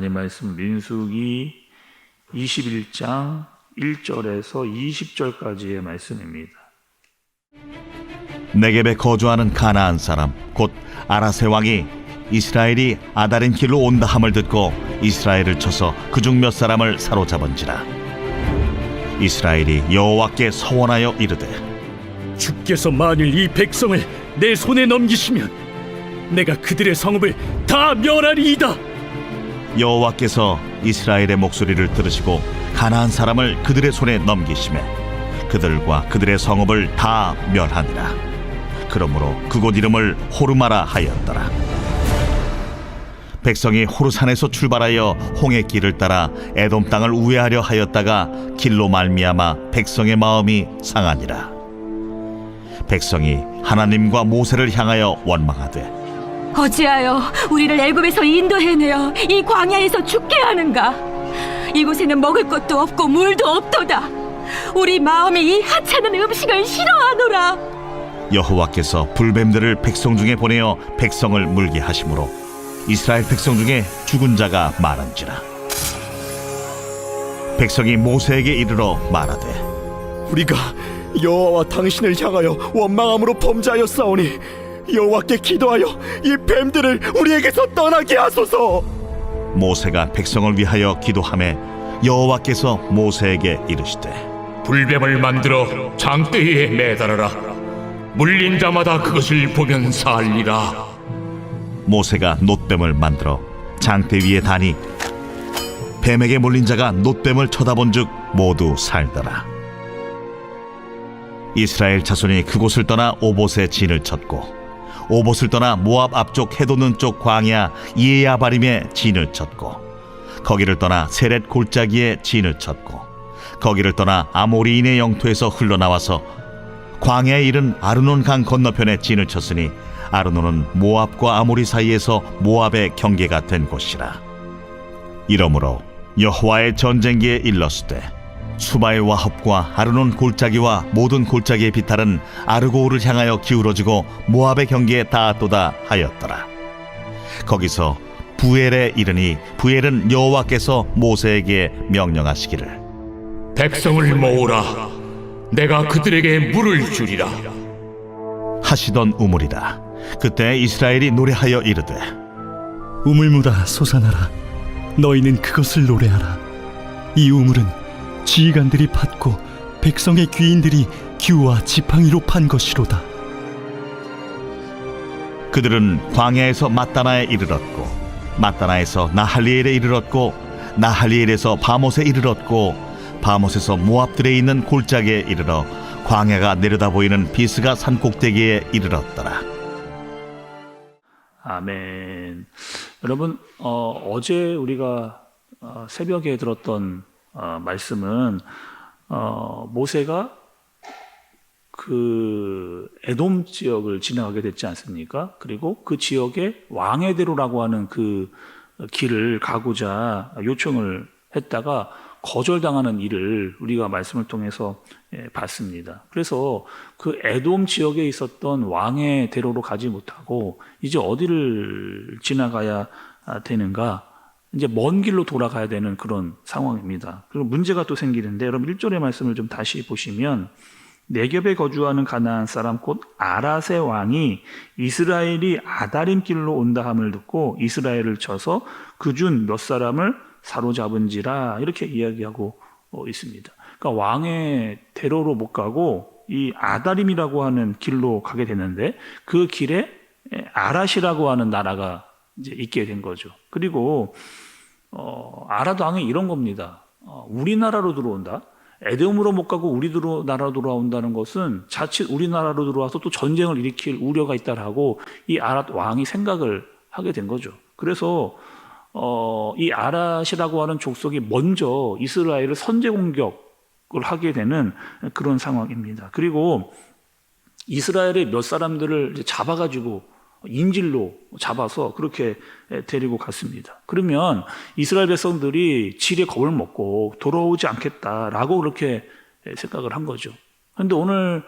하나님 말씀 민수기 21장 1절에서 20절까지의 말씀입니다. 네겝에 거주하는 가나안 사람 곧 아라세 왕이 이스라엘이 아다린 길로 온다 함을 듣고 이스라엘을 쳐서 그중 몇 사람을 사로잡은지라. 이스라엘이 여호와께 서원하여 이르되 주께서 만일 이 백성을 내 손에 넘기시면 내가 그들의 성읍을 다 멸하리이다. 여호와께서 이스라엘의 목소리를 들으시고 가나안 사람을 그들의 손에 넘기시매 그들과 그들의 성읍을 다 멸하니라. 그러므로 그곳 이름을 호르마라 하였더라. 백성이 호르산에서 출발하여 홍해 길을 따라 에돔 땅을 우회하려 하였다가 길로 말미암아 백성의 마음이 상하니라. 백성이 하나님과 모세를 향하여 원망하되 어찌하여 우리를 애굽에서 인도해내어 이 광야에서 죽게 하는가? 이곳에는 먹을 것도 없고 물도 없도다. 우리 마음이 이 하찮은 음식을 싫어하노라. 여호와께서 불뱀들을 백성 중에 보내어 백성을 물게 하심으로 이스라엘 백성 중에 죽은 자가 많은지라. 백성이 모세에게 이르러 말하되 우리가 여호와와 당신을 향하여 원망함으로 범죄하였사오니 여호와께 기도하여 이 뱀들을 우리에게서 떠나게 하소서. 모세가 백성을 위하여 기도하매 여호와께서 모세에게 이르시되 불뱀을 만들어 장대에 매달아라. 물린 자마다 그것을 보면 살리라. 모세가 놋뱀을 만들어 장대 위에 다니 뱀에게 물린 자가 놋뱀을 쳐다본즉 모두 살더라. 이스라엘 자손이 그곳을 떠나 오봇에 진을 쳤고 오봇을 떠나 모압 앞쪽 해돋는 쪽 광야 이에야바림에 진을 쳤고 거기를 떠나 세렛 골짜기에 진을 쳤고 거기를 떠나 아모리인의 영토에서 흘러나와서 광야에 이른 아르논 강 건너편에 진을 쳤으니 아르논은 모압과 아모리 사이에서 모압의 경계가 된 곳이라. 이러므로 여호와의 전쟁기에 일렀으되 수바의 와합과 아르논 골짜기와 모든 골짜기의 비탈은 아르고우를 향하여 기울어지고 모압의 경계에 닿았도다 하였더라. 거기서 부엘에 이르니 부엘은 여호와께서 모세에게 명령하시기를 백성을 모으라. 내가 그들에게 물을 주리라. 하시던 우물이라. 그때 이스라엘이 노래하여 이르되 우물물아 솟아나라. 너희는 그것을 노래하라. 이 우물은 지휘관들이 팠고 백성의 귀인들이 규와 지팡이로 판 것이로다. 그들은 광야에서 mat다나에 이르렀고 mat다나에서 나할리엘에 이르렀고 나할리엘에서 바못에 이르렀고 바못에서 모압들에 있는 골짜기에 이르러 광야가 내려다 보이는 비스가 산 꼭대기에 이르렀더라. 아멘. 여러분, 어제 우리가 새벽에 들었던 말씀은 모세가 그 에돔 지역을 지나가게 됐지 않습니까? 그리고 그 지역에 왕의 대로라고 하는 그 길을 가고자 요청을 했다가 거절당하는 일을 우리가 말씀을 통해서 봤습니다. 그래서 그 에돔 지역에 있었던 왕의 대로로 가지 못하고 이제 어디를 지나가야 되는가? 이제 먼 길로 돌아가야 되는 그런 상황입니다. 그리고 문제가 또 생기는데 여러분 1절의 말씀을 좀 다시 보시면 네겝에 거주하는 가나안 사람 곧 아라세 왕이 이스라엘이 아다림 길로 온다 함을 듣고 이스라엘을 쳐서 그중 몇 사람을 사로잡은지라 이렇게 이야기하고 있습니다. 그러니까 왕의 대로로 못 가고 이 아다림이라고 하는 길로 가게 되는데 그 길에 아랏이라고 하는 나라가 이제 있게 된 거죠. 그리고 아랏 왕이 이런 겁니다. 우리나라로 들어온다. 에돔으로 못 가고 우리나라로 들어온다는 것은 자칫 우리나라로 들어와서 또 전쟁을 일으킬 우려가 있다라고 이 아랏 왕이 생각을 하게 된 거죠. 그래서 이 아랏이라고 하는 족속이 먼저 이스라엘을 선제 공격을 하게 되는 그런 상황입니다. 그리고 이스라엘의 몇 사람들을 이제 잡아가지고 인질로 잡아서 그렇게 데리고 갔습니다. 그러면 이스라엘 백성들이 질의 겁을 먹고 돌아오지 않겠다라고 그렇게 생각을 한 거죠. 그런데 오늘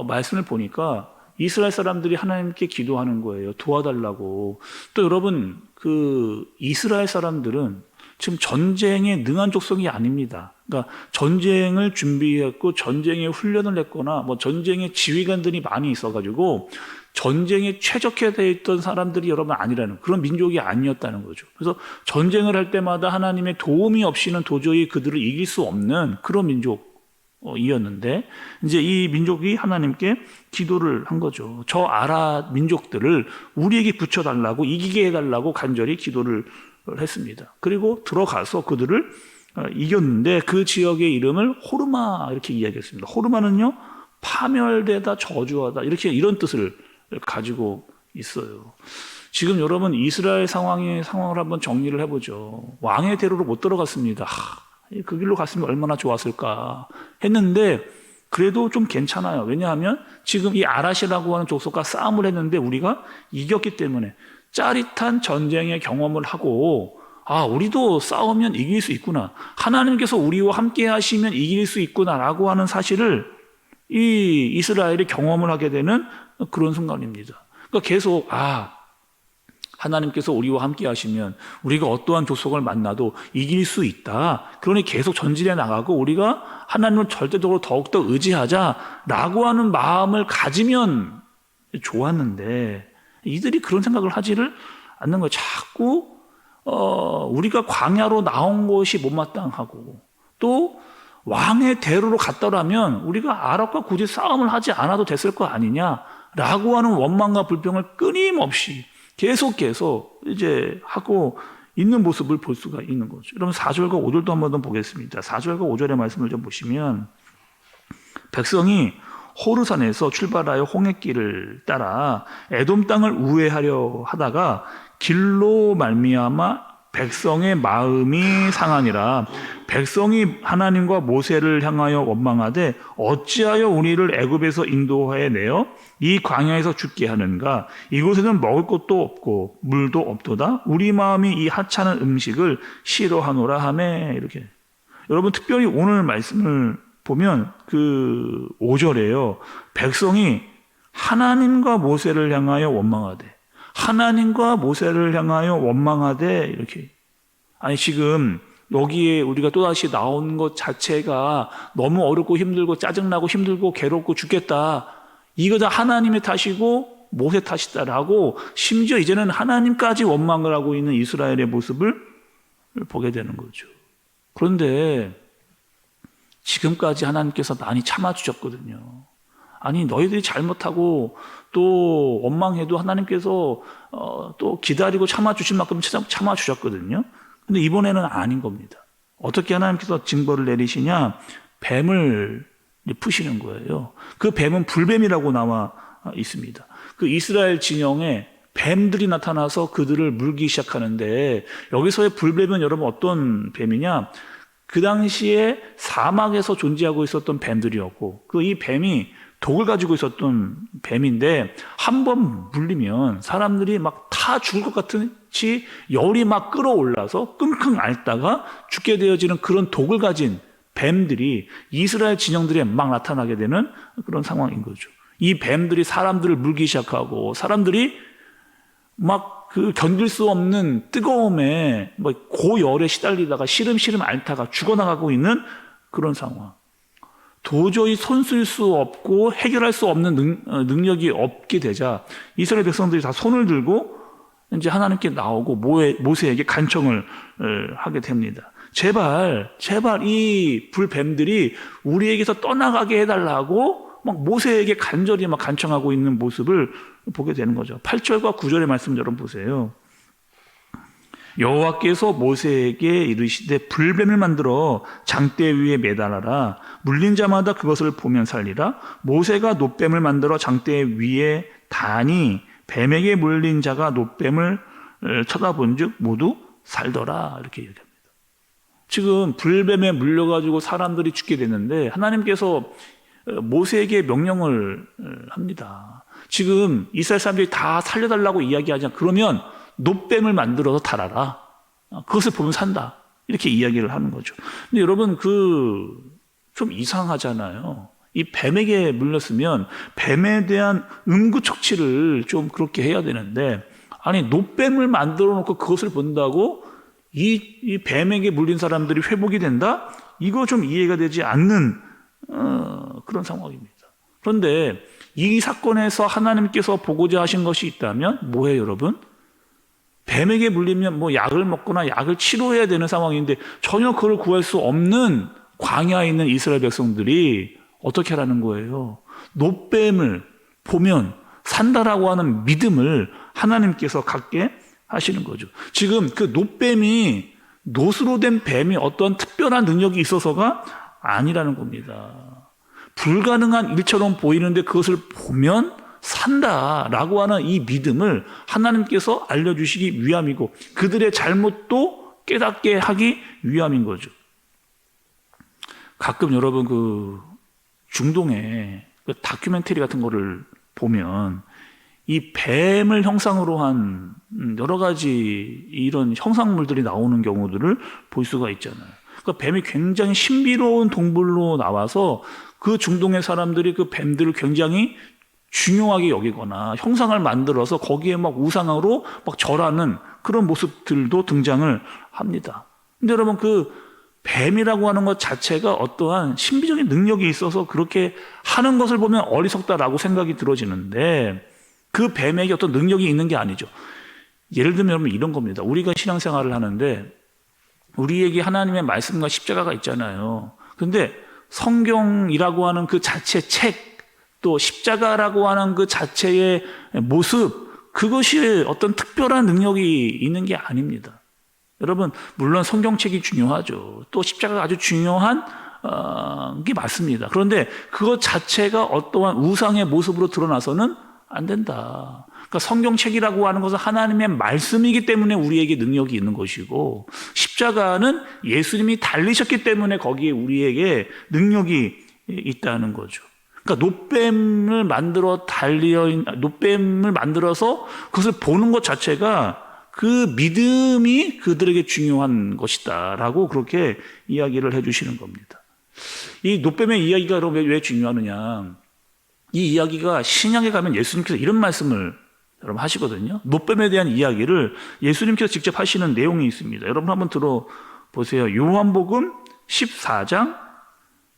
말씀을 보니까 이스라엘 사람들이 하나님께 기도하는 거예요. 도와달라고. 또 여러분, 그 이스라엘 사람들은 지금 전쟁에 능한 족속이 아닙니다. 그러니까 전쟁을 준비했고 전쟁에 훈련을 했거나 뭐 전쟁에 지휘관들이 많이 있어가지고 전쟁에 최적화되어 있던 사람들이 여러분 아니라는 그런 민족이 아니었다는 거죠. 그래서 전쟁을 할 때마다 하나님의 도움이 없이는 도저히 그들을 이길 수 없는 그런 민족이었는데 이제 이 민족이 하나님께 기도를 한 거죠. 저 아라 민족들을 우리에게 붙여달라고 이기게 해달라고 간절히 기도를 했습니다. 그리고 들어가서 그들을 이겼는데 그 지역의 이름을 호르마 이렇게 이야기했습니다. 호르마는요 파멸되다 저주하다 이렇게 이런 뜻을 가지고 있어요. 지금 여러분 이스라엘 상황을 한번 정리를 해보죠. 왕의 대로로 못 들어갔습니다. 그 길로 갔으면 얼마나 좋았을까 했는데 그래도 좀 괜찮아요. 왜냐하면 지금 이 아라시라고 하는 족속과 싸움을 했는데 우리가 이겼기 때문에 짜릿한 전쟁의 경험을 하고 우리도 싸우면 이길 수 있구나. 하나님께서 우리와 함께 하시면 이길 수 있구나라고 하는 사실을 이 이스라엘이 경험을 하게 되는 그런 순간입니다. 그러니까 계속 하나님께서 우리와 함께 하시면 우리가 어떠한 족속을 만나도 이길 수 있다. 그러니 계속 전진해 나가고 우리가 하나님을 절대적으로 더욱더 의지하자라고 하는 마음을 가지면 좋았는데 이들이 그런 생각을 하지를 않는 거예요. 자꾸 우리가 광야로 나온 것이 못마땅하고 또 왕의 대로로 갔더라면 우리가 아랍과 굳이 싸움을 하지 않아도 됐을 거 아니냐라고 하는 원망과 불평을 끊임없이 계속 이제 하고 있는 모습을 볼 수가 있는 거죠. 여러분 4절과 5절도 한번 더 보겠습니다. 4절과 5절의 말씀을 좀 보시면 백성이 호르산에서 출발하여 홍해길을 따라 에돔 땅을 우회하려 하다가 길로 말미암아 백성의 마음이 상하니라. 백성이 하나님과 모세를 향하여 원망하되 어찌하여 우리를 애굽에서 인도해 내어 이 광야에서 죽게 하는가? 이곳에는 먹을 것도 없고 물도 없도다. 우리 마음이 이 하찮은 음식을 싫어하노라 하매. 이렇게. 여러분 특별히 오늘 말씀을 보면 그 5절에요. 백성이 하나님과 모세를 향하여 원망하되 하나님과 모세를 향하여 원망하되 이렇게. 아니 지금 여기에 우리가 또다시 나온 것 자체가 너무 어렵고 힘들고 짜증나고 힘들고 괴롭고 죽겠다. 이거 다 하나님의 탓이고 모세 탓이다라고 심지어 이제는 하나님까지 원망을 하고 있는 이스라엘의 모습을 보게 되는 거죠. 그런데 지금까지 하나님께서 많이 참아주셨거든요. 아니 너희들이 잘못하고 또 원망해도 하나님께서 또 기다리고 참아주실 만큼 참아주셨거든요. 근데 이번에는 아닌 겁니다. 어떻게 하나님께서 징벌을 내리시냐? 뱀을 푸시는 거예요. 그 뱀은 불뱀이라고 나와 있습니다. 그 이스라엘 진영에 뱀들이 나타나서 그들을 물기 시작하는데 여기서의 불뱀은 여러분 어떤 뱀이냐? 그 당시에 사막에서 존재하고 있었던 뱀들이었고 그 이 뱀이 독을 가지고 있었던 뱀인데 한 번 물리면 사람들이 막 다 죽을 것 같이 열이 막 끌어올라서 끙끙 앓다가 죽게 되어지는 그런 독을 가진 뱀들이 이스라엘 진영들에 막 나타나게 되는 그런 상황인 거죠. 이 뱀들이 사람들을 물기 시작하고 사람들이 막 그 견딜 수 없는 뜨거움에 고열에 시달리다가 시름시름 앓다가 죽어나가고 있는 그런 상황. 도저히 손쓸 수 없고 해결할 수 없는 능력이 없게 되자 이스라엘 백성들이 다 손을 들고 이제 하나님께 나오고 모세에게 간청을 하게 됩니다. 제발 이 불뱀들이 우리에게서 떠나가게 해달라고 막 모세에게 간절히 막 간청하고 있는 모습을 보게 되는 거죠. 8절과 9절의 말씀 여러분 보세요. 여호와께서 모세에게 이르시되 불뱀을 만들어 장대 위에 매달아라. 물린 자마다 그것을 보면 살리라. 모세가 놋뱀을 만들어 장대 위에 다니 뱀에게 물린 자가 놋뱀을 쳐다본즉 모두 살더라. 이렇게 얘기합니다. 지금 불뱀에 물려가지고 사람들이 죽게 됐는데 하나님께서 모세에게 명령을 합니다. 지금 이스라엘 사람들이 다 살려달라고 이야기하지 않고 그러면 놋뱀을 만들어서 달아라. 그것을 보면 산다. 이렇게 이야기를 하는 거죠. 근데 여러분 좀 이상하잖아요. 이 뱀에게 물렸으면 뱀에 대한 응구처치를 좀 그렇게 해야 되는데, 아니 노뱀을 만들어 놓고 그것을 본다고 이 뱀에게 물린 사람들이 회복이 된다? 이거 좀 이해가 되지 않는 그런 상황입니다. 그런데 이 사건에서 하나님께서 보고자 하신 것이 있다면 뭐예요, 여러분? 뱀에게 물리면 뭐 약을 먹거나 약을 치료해야 되는 상황인데 전혀 그걸 구할 수 없는 광야에 있는 이스라엘 백성들이 어떻게 하라는 거예요? 노뱀을 보면 산다라고 하는 믿음을 하나님께서 갖게 하시는 거죠. 지금 그 노뱀이, 노수로 된 뱀이 어떤 특별한 능력이 있어서가 아니라는 겁니다. 불가능한 일처럼 보이는데 그것을 보면 산다라고 하는 이 믿음을 하나님께서 알려주시기 위함이고 그들의 잘못도 깨닫게 하기 위함인 거죠. 가끔 여러분 그 중동의 그 다큐멘터리 같은 거를 보면 이 뱀을 형상으로 한 여러 가지 이런 형상물들이 나오는 경우들을 볼 수가 있잖아요. 그러니까 뱀이 굉장히 신비로운 동물로 나와서 그 중동의 사람들이 그 뱀들을 굉장히 중요하게 여기거나 형상을 만들어서 거기에 막 우상으로 막 절하는 그런 모습들도 등장을 합니다. 근데 여러분 그 뱀이라고 하는 것 자체가 어떠한 신비적인 능력이 있어서 그렇게 하는 것을 보면 어리석다라고 생각이 들어지는데 그 뱀에게 어떤 능력이 있는 게 아니죠. 예를 들면 여러분 이런 겁니다. 우리가 신앙생활을 하는데 우리에게 하나님의 말씀과 십자가가 있잖아요. 그런데 성경이라고 하는 그 자체 책, 또 십자가라고 하는 그 자체의 모습, 그것이 어떤 특별한 능력이 있는 게 아닙니다. 여러분 물론 성경책이 중요하죠. 또 십자가가 아주 중요한 게 맞습니다. 그런데 그것 자체가 어떠한 우상의 모습으로 드러나서는 안 된다. 그러니까 성경책이라고 하는 것은 하나님의 말씀이기 때문에 우리에게 능력이 있는 것이고 십자가는 예수님이 달리셨기 때문에 거기에 우리에게 능력이 있다는 거죠. 그러니까 노뱀을 만들어서 그것을 보는 것 자체가 그 믿음이 그들에게 중요한 것이다라고 그렇게 이야기를 해주시는 겁니다. 이 노뱀의 이야기가 여러분 왜 중요하느냐? 이 이야기가 신약에 가면 예수님께서 이런 말씀을 여러분 하시거든요. 노뱀에 대한 이야기를 예수님께서 직접 하시는 내용이 있습니다. 여러분 한번 들어보세요. 요한복음 14장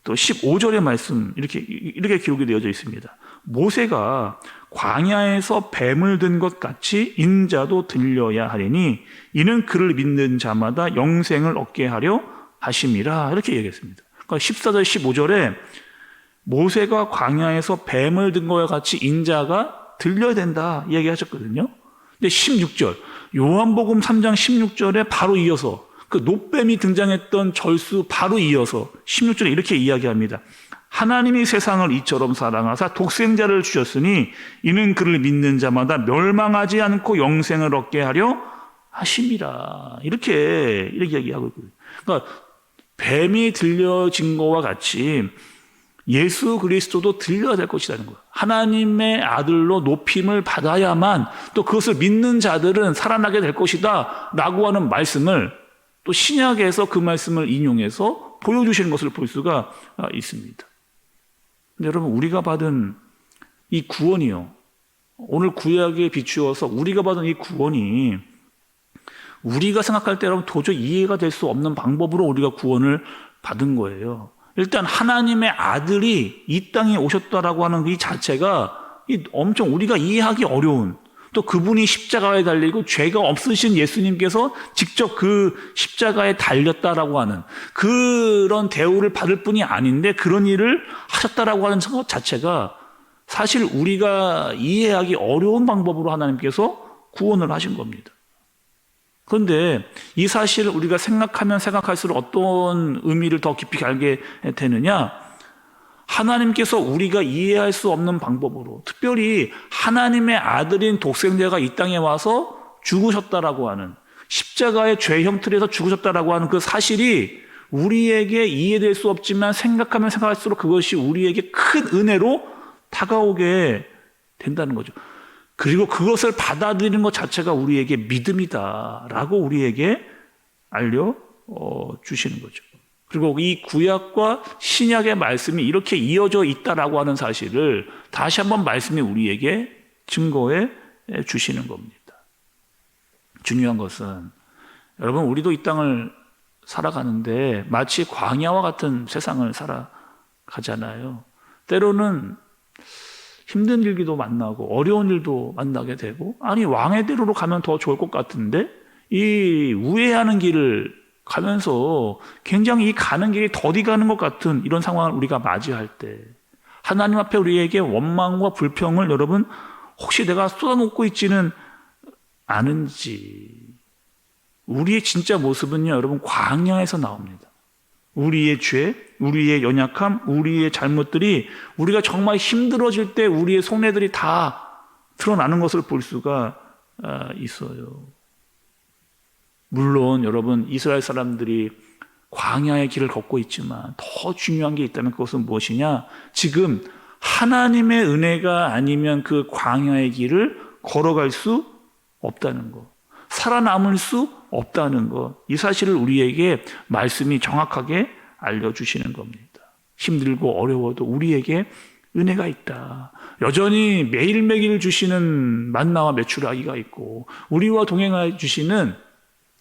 또 15절의 말씀 이렇게 기록이 되어져 있습니다. 모세가 광야에서 뱀을 든 것 같이 인자도 들려야 하리니 이는 그를 믿는 자마다 영생을 얻게 하려 하심이라 이렇게 얘기했습니다. 그러니까 14절 15절에 모세가 광야에서 뱀을 든 것과 같이 인자가 들려야 된다 얘기하셨거든요. 근데 16절 요한복음 3장 16절에 바로 이어서 그 노뱀이 등장했던 절수 바로 이어서 16절에 이렇게 이야기합니다. 하나님이 세상을 이처럼 사랑하사 독생자를 주셨으니 이는 그를 믿는 자마다 멸망하지 않고 영생을 얻게 하려 하심이라 이렇게 이야기하고 있거든요. 그러니까 뱀이 들려진 것과 같이 예수 그리스도도 들려야 될 것이라는 거예요. 하나님의 아들로 높임을 받아야만 또 그것을 믿는 자들은 살아나게 될 것이다 라고 하는 말씀을 또 신약에서 그 말씀을 인용해서 보여주시는 것을 볼 수가 있습니다. 근데 여러분 우리가 받은 이 구원이요. 오늘 구약에 비추어서 우리가 받은 이 구원이 우리가 생각할 때 여러분 도저히 이해가 될 수 없는 방법으로 우리가 구원을 받은 거예요. 일단 하나님의 아들이 이 땅에 오셨다라고 하는 이 자체가 엄청 우리가 이해하기 어려운 또 그분이 십자가에 달리고 죄가 없으신 예수님께서 직접 그 십자가에 달렸다라고 하는 그런 대우를 받을 뿐이 아닌데 그런 일을 하셨다라고 하는 것 자체가 사실 우리가 이해하기 어려운 방법으로 하나님께서 구원을 하신 겁니다. 그런데 이 사실을 우리가 생각하면 생각할수록 어떤 의미를 더 깊이 알게 되느냐? 하나님께서 우리가 이해할 수 없는 방법으로 특별히 하나님의 아들인 독생자가 이 땅에 와서 죽으셨다라고 하는 십자가의 죄 형틀에서 죽으셨다라고 하는 그 사실이 우리에게 이해될 수 없지만 생각하면 생각할수록 그것이 우리에게 큰 은혜로 다가오게 된다는 거죠. 그리고 그것을 받아들이는 것 자체가 우리에게 믿음이다라고 우리에게 알려주시는 거죠. 그리고 이 구약과 신약의 말씀이 이렇게 이어져 있다라고 하는 사실을 다시 한번 말씀이 우리에게 증거해 주시는 겁니다. 중요한 것은 여러분, 우리도 이 땅을 살아가는데 마치 광야와 같은 세상을 살아가잖아요. 때로는 힘든 일기도 만나고 어려운 일도 만나게 되고, 아니 왕의 대로로 가면 더 좋을 것 같은데 이 우회하는 길을 가면서 굉장히 이 가는 길이 더디 가는 것 같은 이런 상황을 우리가 맞이할 때 하나님 앞에 우리에게 원망과 불평을 여러분 혹시 내가 쏟아놓고 있지는 않은지, 우리의 진짜 모습은요 여러분 광야에서 나옵니다. 우리의 죄, 우리의 연약함, 우리의 잘못들이 우리가 정말 힘들어질 때 우리의 속내들이 다 드러나는 것을 볼 수가 있어요. 물론 여러분 이스라엘 사람들이 광야의 길을 걷고 있지만 더 중요한 게 있다면 그것은 무엇이냐? 지금 하나님의 은혜가 아니면 그 광야의 길을 걸어갈 수 없다는 것, 살아남을 수 없다는 것, 이 사실을 우리에게 말씀이 정확하게 알려주시는 겁니다. 힘들고 어려워도 우리에게 은혜가 있다. 여전히 매일매일 주시는 만나와 메추라기가 있고 우리와 동행해 주시는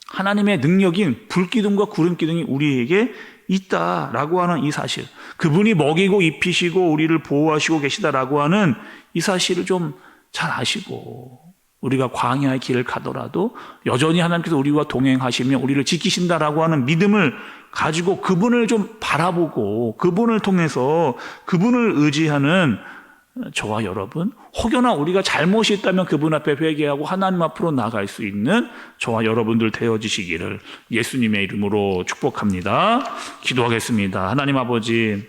하나님의 능력인 불기둥과 구름기둥이 우리에게 있다라고 하는 이 사실, 그분이 먹이고 입히시고 우리를 보호하시고 계시다라고 하는 이 사실을 좀 잘 아시고, 우리가 광야의 길을 가더라도 여전히 하나님께서 우리와 동행하시며 우리를 지키신다라고 하는 믿음을 가지고 그분을 좀 바라보고 그분을 통해서 그분을 의지하는 저와 여러분, 혹여나 우리가 잘못이 있다면 그분 앞에 회개하고 하나님 앞으로 나아갈 수 있는 저와 여러분들 되어지시기를 예수님의 이름으로 축복합니다. 기도하겠습니다. 하나님 아버지,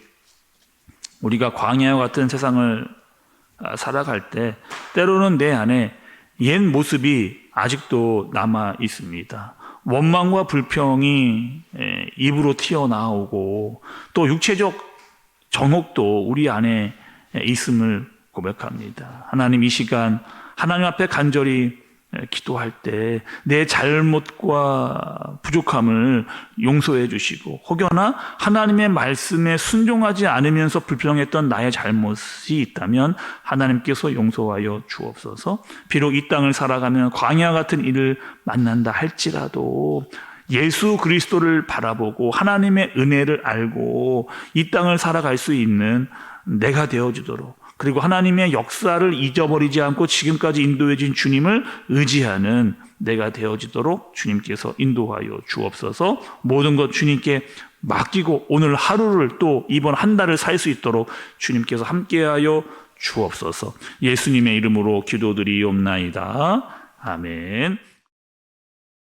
우리가 광야와 같은 세상을 살아갈 때 때로는 내 안에 옛 모습이 아직도 남아 있습니다. 원망과 불평이 입으로 튀어나오고 또 육체적 정욕도 우리 안에 있음을 고백합니다. 하나님, 이 시간 하나님 앞에 간절히 기도할 때 내 잘못과 부족함을 용서해 주시고, 혹여나 하나님의 말씀에 순종하지 않으면서 불평했던 나의 잘못이 있다면 하나님께서 용서하여 주옵소서. 비록 이 땅을 살아가면 광야 같은 일을 만난다 할지라도 예수 그리스도를 바라보고 하나님의 은혜를 알고 이 땅을 살아갈 수 있는 내가 되어주도록, 그리고 하나님의 역사를 잊어버리지 않고 지금까지 인도해 준 주님을 의지하는 내가 되어지도록 주님께서 인도하여 주옵소서. 모든 것 주님께 맡기고 오늘 하루를 또 이번 한 달을 살 수 있도록 주님께서 함께하여 주옵소서. 예수님의 이름으로 기도드리옵나이다. 아멘.